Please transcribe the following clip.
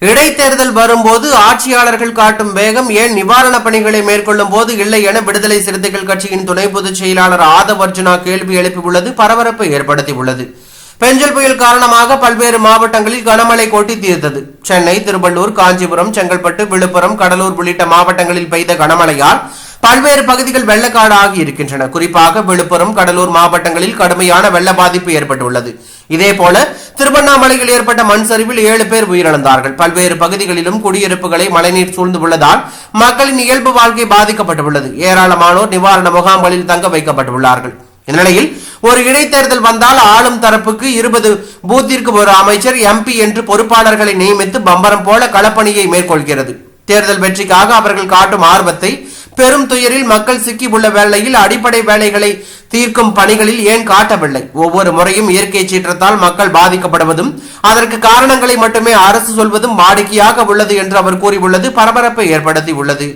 இடைத்தேர்தல் வரும்போது ஆட்சியாளர்கள் காட்டும் வேகம் ஏன் நிவாரண பணிகளை மேற்கொள்ளும் போது இல்லை என விடுதலை சிறுத்தைகள் கட்சியின் துணை பொதுச் செயலாளர் ஆதவ் அர்ஜுனா கேள்வி எழுப்பியுள்ளது பரபரப்பை ஏற்படுத்தியுள்ளது. பெஞ்சல் புயல் காரணமாக பல்வேறு மாவட்டங்களில் கனமழை கொட்டி தீர்த்தது. சென்னை, திருவள்ளூர், காஞ்சிபுரம், செங்கல்பட்டு, விழுப்புரம், கடலூர் உள்ளிட்ட மாவட்டங்களில் பெய்த கனமழையால் பல்வேறு பகுதிகள் வெள்ளக்காடு ஆகி இருக்கின்றன. குறிப்பாக விழுப்புரம், கடலூர் மாவட்டங்களில் கடுமையான வெள்ள பாதிப்பு ஏற்பட்டுள்ளது. இதேபோல திருவண்ணாமலையில் ஏற்பட்ட மண் சரிவில் 7 பேர் உயிரிழந்தார்கள். பல்வேறு பகுதிகளிலும் குடியிருப்புகளை மழைநீர் சூழ்ந்து உள்ளதால் மக்களின் இயல்பு வாழ்க்கை பாதிக்கப்பட்டுள்ளது. ஏராளமானோர் நிவாரண முகாம்களில் தங்க வைக்கப்பட்டுள்ளார்கள். இந்நிலையில் ஒரு இடைத்தேர்தல் வந்தால் ஆளும் தரப்புக்கு 20 பூத்திற்கு ஒரு அமைச்சர், MP என்று பொறுப்பாளர்களை நியமித்து பம்பரம் போல களப்பணியை மேற்கொள்கிறது. தேர்தல் வெற்றிக்காக அவர்கள் காட்டும் ஆர்வத்தை பெரும் துயரில் மக்கள் சிக்கி உள்ள வேளையில் அடிப்படை வேலைகளை தீர்க்கும் பணிகளில் ஏன் காட்டவில்லை? ஒவ்வொரு முறையும் இயற்கை சீற்றத்தால் மக்கள் பாதிக்கப்படுவதும் அதற்கு காரணங்களை மட்டுமே அரசு சொல்வதும் வாடிக்கையாக உள்ளது என்று அவர் கூறியுள்ளது பரபரப்பை ஏற்படுத்தி உள்ளது.